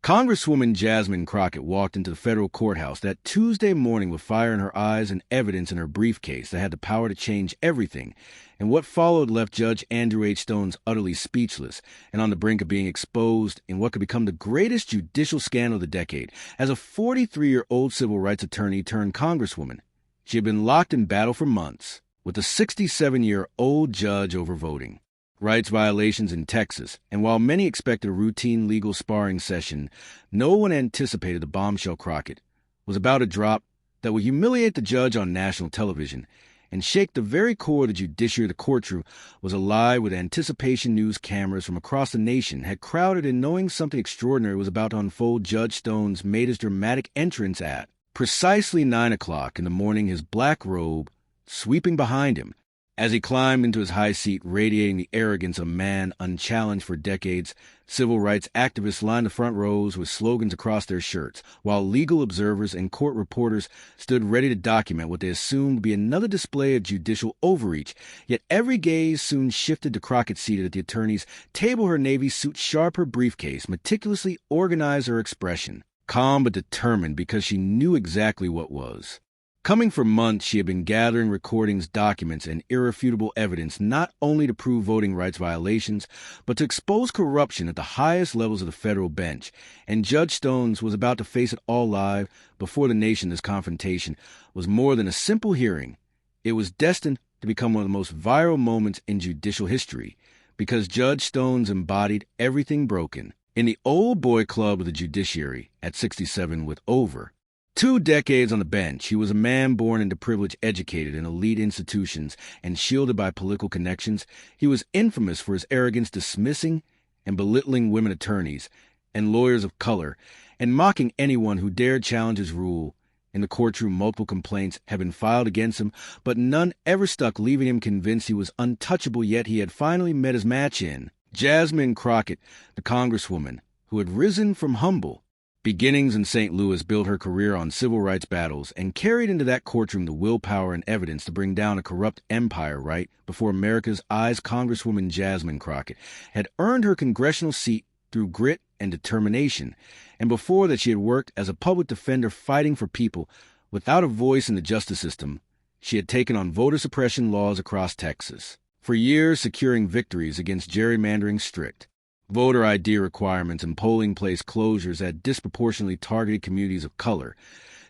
Congresswoman Jasmine Crockett walked into the federal courthouse that Tuesday morning with fire in her eyes and evidence in her briefcase that had the power to change everything, and what followed left Judge Andrew H. Stones utterly speechless and on the brink of being exposed in what could become the greatest judicial scandal of the decade. As a 43-year-old civil rights attorney turned congresswoman, she had been locked in battle for months with a 67-year-old judge over voting rights violations in Texas, and while many expected a routine legal sparring session, no one anticipated the bombshell Crockett was about to drop that would humiliate the judge on national television and shake the very core of the judiciary. The courtroom was alive with anticipation. News cameras from across the nation had crowded in knowing something extraordinary was about to unfold. Judge Stones made his dramatic entrance at precisely 9 o'clock in the morning, his black robe sweeping behind him, as he climbed into his high seat, radiating the arrogance of a man unchallenged for decades. Civil rights activists lined the front rows with slogans across their shirts, while legal observers and court reporters stood ready to document what they assumed to be another display of judicial overreach. Yet every gaze soon shifted to Crockett, seated at the attorney's table, her navy suit sharp, her briefcase meticulously organized, her expression calm but determined, because she knew exactly what was coming. For months, she had been gathering recordings, documents, and irrefutable evidence, not only to prove voting rights violations, but to expose corruption at the highest levels of the federal bench. And Judge Stones was about to face it all live before the nation. This confrontation was more than a simple hearing. It was destined to become one of the most viral moments in judicial history, because Judge Stones embodied everything broken in the old boy club of the judiciary at 67. With over 2 decades on the bench, he was a man born into privilege, educated in elite institutions, and shielded by political connections. He was infamous for his arrogance, dismissing and belittling women attorneys and lawyers of color, and mocking anyone who dared challenge his rule. In the courtroom, multiple complaints had been filed against him, but none ever stuck, leaving him convinced he was untouchable. Yet he had finally met his match in Jasmine Crockett, the congresswoman who had risen from humble beginnings in St. Louis, built her career on civil rights battles, and carried into that courtroom the willpower and evidence to bring down a corrupt empire right before America's eyes. Congresswoman Jasmine Crockett had earned her congressional seat through grit and determination, and before that she had worked as a public defender fighting for people without a voice in the justice system. She had taken on voter suppression laws across Texas, for years securing victories against gerrymandering, strict voter ID requirements, and polling place closures that disproportionately targeted communities of color.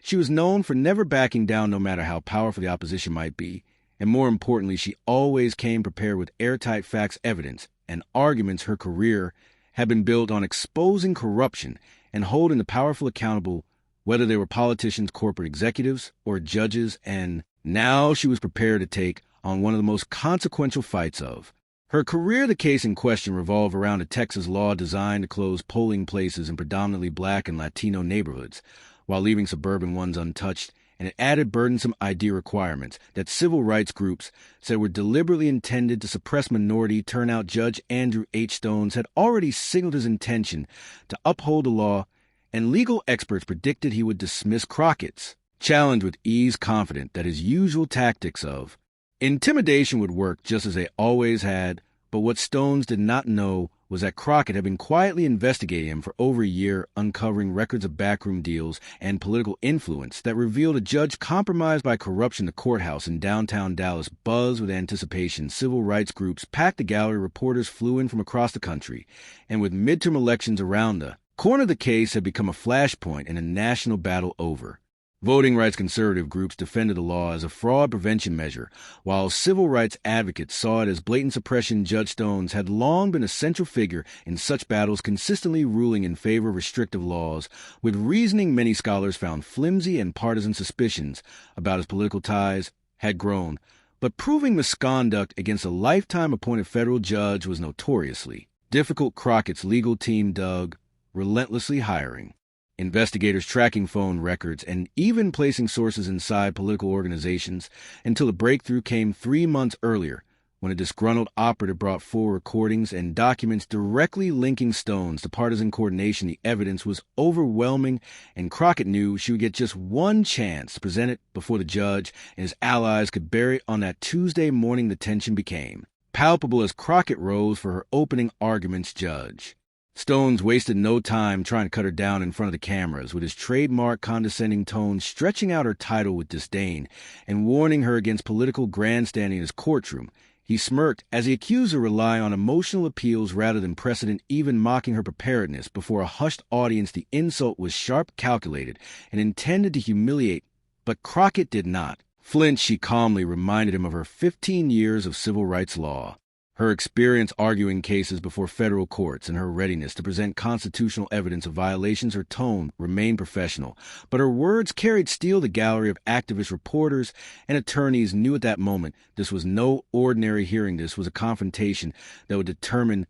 She was known for never backing down, no matter how powerful the opposition might be. And more importantly, she always came prepared with airtight facts, evidence, and arguments. Her career had been built on exposing corruption and holding the powerful accountable, whether they were politicians, corporate executives, or judges. And now she was prepared to take on one of the most consequential fights of her career. The case in question revolved around a Texas law designed to close polling places in predominantly black and Latino neighborhoods, while leaving suburban ones untouched, and it added burdensome ID requirements that civil rights groups said were deliberately intended to suppress minority turnout. Judge Andrew H. Stones had already signaled his intention to uphold the law, and legal experts predicted he would dismiss Crockett's challenge with ease, confident that his usual tactics of intimidation would work just as they always had. But what Stones did not know was that Crockett had been quietly investigating him for over a year, uncovering records of backroom deals and political influence that revealed a judge compromised by corruption. The courthouse in downtown Dallas buzzed with anticipation. Civil rights groups packed the gallery, reporters flew in from across the country, and with midterm elections around the corner, the case had become a flashpoint in a national battle over voting rights. Conservative groups defended the law as a fraud prevention measure, while civil rights advocates saw it as blatant suppression. Judge Stones had long been a central figure in such battles, consistently ruling in favor of restrictive laws, with reasoning many scholars found flimsy, and partisan suspicions about his political ties had grown. But proving misconduct against a lifetime appointed federal judge was notoriously difficult. Crockett's legal team dug relentlessly, hiring investigators, tracking phone records, and even placing sources inside political organizations, until a breakthrough came 3 months earlier, when a disgruntled operative brought forward recordings and documents directly linking Stones to partisan coordination. The evidence was overwhelming, and Crockett knew she would get just one chance to present it before the judge and his allies could bury it. On that Tuesday morning, the tension became palpable as Crockett rose for her opening arguments. Judge Stones wasted no time trying to cut her down in front of the cameras, with his trademark condescending tone stretching out her title with disdain and warning her against political grandstanding in his courtroom. He smirked as he accused her of relying on emotional appeals rather than precedent, even mocking her preparedness. Before a hushed audience, the insult was sharp, calculated, and intended to humiliate, but Crockett did not flinch. She calmly reminded him of her 15 years of civil rights law, her experience arguing cases before federal courts, and her readiness to present constitutional evidence of violations. Her tone remained professional, but her words carried steel. The gallery of activists, reporters, and attorneys knew at that moment this was no ordinary hearing. This was a confrontation that would determine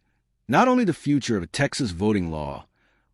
not only the future of a Texas voting law,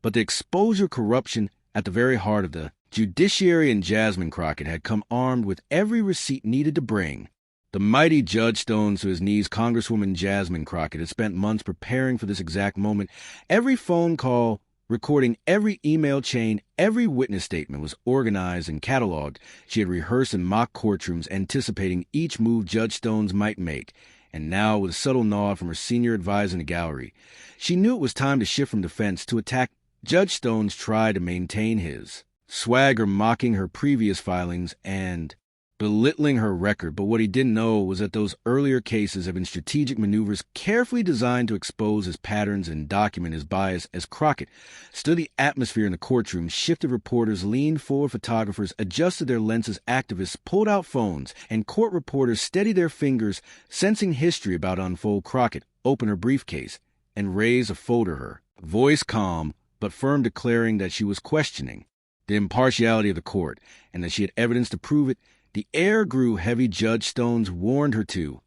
but the exposure of corruption at the very heart of the judiciary. And Jasmine Crockett had come armed with every receipt needed to bring the mighty Judge Stones to his knees. Congresswoman Jasmine Crockett had spent months preparing for this exact moment. Every phone call, recording every email chain, every witness statement was organized and cataloged. She had rehearsed in mock courtrooms, anticipating each move Judge Stones might make. And now, with a subtle nod from her senior advisor in the gallery, she knew it was time to shift from defense to attack. Judge Stones tried to maintain his swagger, mocking her previous filings and belittling her record, but what he didn't know was that those earlier cases had been strategic maneuvers carefully designed to expose his patterns and document his bias. As Crockett stood, the atmosphere in the courtroom shifted. Reporters leaned forward, photographers adjusted their lenses, activists pulled out phones, and court reporters steadied their fingers, sensing history about to unfold. Crockett opened her briefcase and raised a folder, her voice calm but firm, declaring that she was questioning the impartiality of the court and that she had evidence to prove it. The air grew heavy. Judge Stones warned her to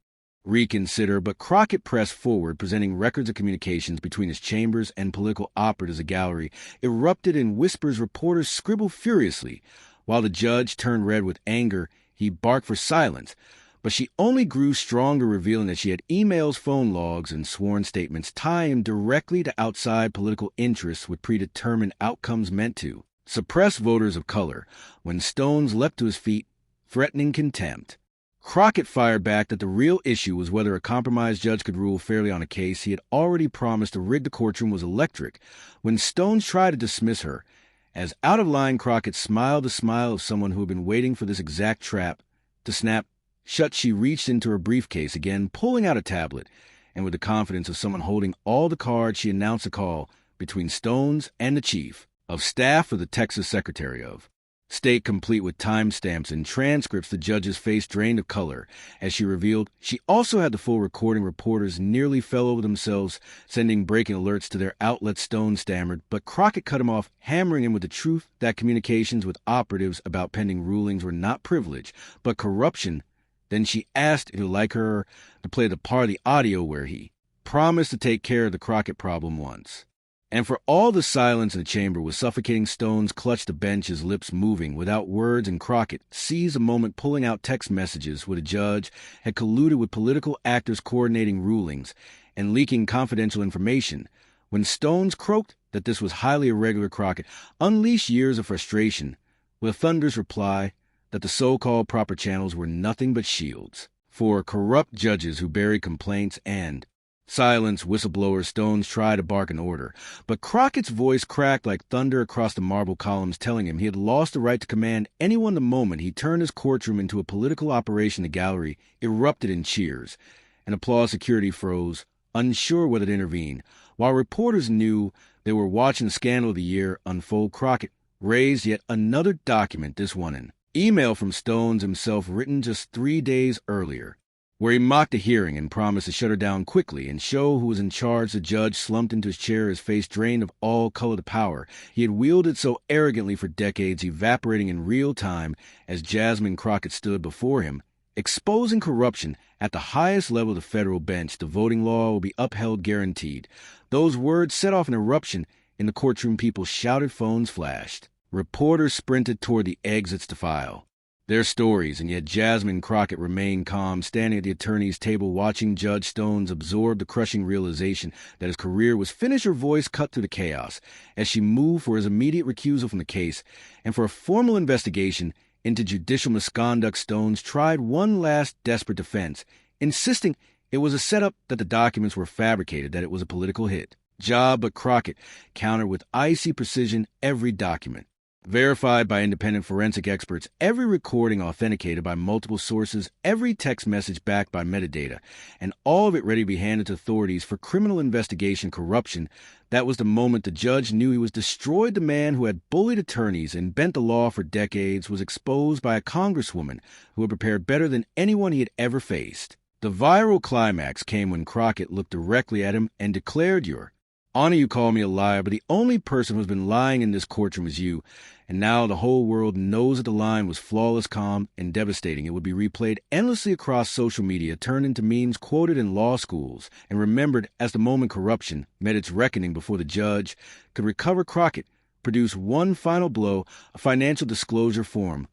reconsider, but Crockett pressed forward, presenting records of communications between his chambers and political operatives. The gallery erupted in whispers. Reporters scribbled furiously. While the judge turned red with anger, he barked for silence, but she only grew stronger, revealing that she had emails, phone logs, and sworn statements tying directly to outside political interests with predetermined outcomes meant to suppress voters of color. When Stones leapt to his feet, threatening contempt, Crockett fired back that the real issue was whether a compromised judge could rule fairly on a case he had already promised to rig. The courtroom was electric when Stones tried to dismiss her as out of line. Crockett smiled, the smile of someone who had been waiting for this exact trap to snap shut. She reached into her briefcase again, pulling out a tablet, and with the confidence of someone holding all the cards, she announced a call between Stones and the chief of staff of the Texas Secretary of State, complete with timestamps and transcripts. The judge's face drained of color as she revealed she also had the full recording. Reporters nearly fell over themselves, sending breaking alerts to their outlets. Stones stammered, but Crockett cut him off, hammering him with the truth that communications with operatives about pending rulings were not privilege, but corruption. Then she asked if he would like her to play the part of the audio where he promised to take care of the Crockett problem once and for all. The silence in the chamber was suffocating. Stones clutched the bench, his lips moving without words, and Crockett seized a moment, pulling out text messages where the judge had colluded with political actors, coordinating rulings and leaking confidential information. When Stones croaked that this was highly irregular, Crockett unleashed years of frustration with a thunderous reply that the so-called proper channels were nothing but shields for corrupt judges who buried complaints and silence whistleblowers. Stones tried to bark an order, but Crockett's voice cracked like thunder across the marble columns, telling him he had lost the right to command anyone. The moment he turned his courtroom into a political operation, the gallery erupted in cheers, and applause. Security froze, unsure whether to intervene. While reporters knew they were watching the scandal of the year unfold, Crockett raised yet another document, this one an email from Stones himself, written just 3 days earlier, where he mocked a hearing and promised to shut her down quickly and show who was in charge. The judge slumped into his chair, his face drained of all color. The power he had wielded so arrogantly for decades evaporating in real time as Jasmine Crockett stood before him, exposing corruption at the highest level of the federal bench. The voting law will be upheld, guaranteed. Those words set off an eruption in the courtroom. People shouted, phones flashed. Reporters sprinted toward the exits to file their stories, and yet Jasmine Crockett remained calm, standing at the attorney's table, watching Judge Stones absorb the crushing realization that his career was finished. Her voice cut through the chaos as she moved for his immediate recusal from the case and for a formal investigation into judicial misconduct. Stones tried one last desperate defense, insisting it was a setup, that the documents were fabricated, that it was a political hit. job, but Crockett countered with icy precision every document. Verified by independent forensic experts, every recording authenticated by multiple sources, every text message backed by metadata, and all of it ready to be handed to authorities for criminal investigation corruption. That was the moment the judge knew he was destroyed. The man who had bullied attorneys and bent the law for decades was exposed by a congresswoman who had prepared better than anyone he had ever faced. The viral climax came when Crockett looked directly at him and declared, "Your Honor, you call me a liar, but the only person who's been lying in this courtroom is you. And now the whole world knows that the line was flawless, calm, and devastating. It would be replayed endlessly across social media, turned into memes quoted in law schools, and remembered as the moment corruption met its reckoning before the judge could recover. Crockett produced one final blow, a financial disclosure form,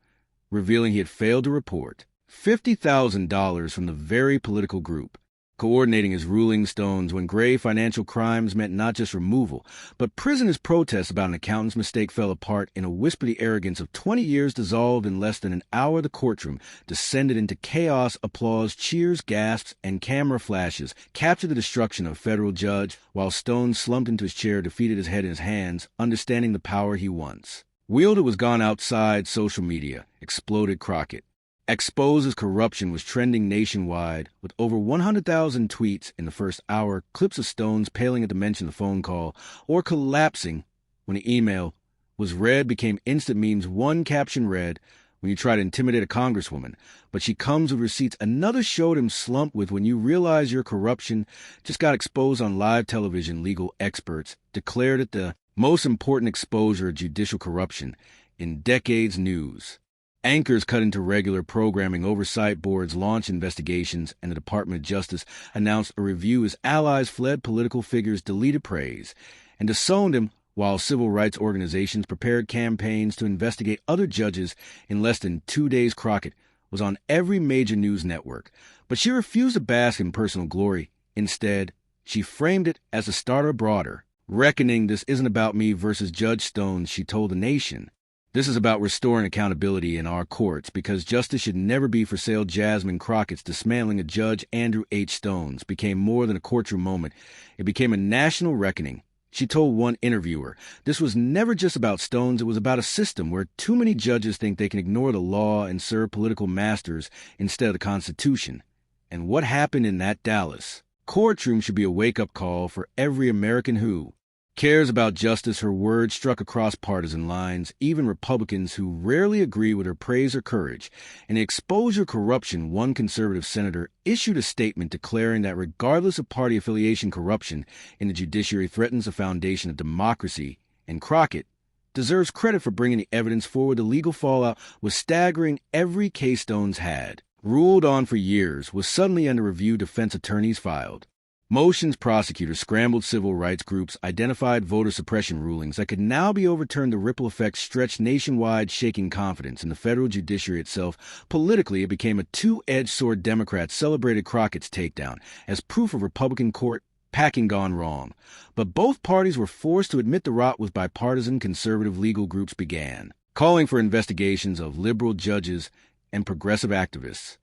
revealing he had failed to report $50,000 from the very political group, coordinating his ruling stones when grave financial crimes meant not just removal, but prisoners' protests about an accountant's mistake fell apart in a whispery arrogance of 20 years dissolved in less than an hour. The courtroom descended into chaos. Applause, cheers, gasps, and camera flashes captured the destruction of a federal judge, while Stone slumped into his chair, defeated, his head in his hands, understanding the power he once wielded was gone. Outside, social media exploded. Crockett exposes corruption was trending nationwide, with over 100,000 tweets in the first hour, clips of Stone's paling at the mention of the phone call, or collapsing when the email was read became instant memes. One caption read, "When you try to intimidate a congresswoman, but she comes with receipts." Another showed him slumped with, "When you realize your corruption just got exposed on live television." Legal experts declared it the most important exposure of judicial corruption in decades. News anchors cut into regular programming. Oversight boards launched investigations, and the Department of Justice announced a review as allies fled. Political figures deleted praise and disowned him, while civil rights organizations prepared campaigns to investigate other judges. In less than 2 days, Crockett was on every major news network, but she refused to bask in personal glory. Instead, she framed it as a starter broader reckoning. "This isn't about me versus Judge Stone," she told the nation. "This is about restoring accountability in our courts, because justice should never be for sale." Jasmine Crockett's dismantling of Judge Andrew H. Stone's became more than a courtroom moment. It became a national reckoning. She told one interviewer, "This was never just about Stones. It was about a system where too many judges think they can ignore the law and serve political masters instead of the Constitution." And what happened in that Dallas courtroom should be a wake-up call for every American who cares about justice. Her words struck across partisan lines. Even Republicans who rarely agree with her praised her courage. In the exposure of corruption, one conservative senator issued a statement declaring that regardless of party affiliation, corruption in the judiciary threatens the foundation of democracy, and Crockett deserves credit for bringing the evidence forward. The legal fallout was staggering. Every case Stone's had ruled on for years was suddenly under review. Defense attorneys filed motions, prosecutors scrambled, civil rights groups identified voter suppression rulings that could now be overturned. The ripple effect stretched nationwide, shaking confidence in the federal judiciary itself. Politically, it became a two-edged sword. Democrats celebrated Crockett's takedown as proof of Republican court packing gone wrong, but both parties were forced to admit the rot was bipartisan. Conservative legal groups began calling for investigations of liberal judges and progressive activists.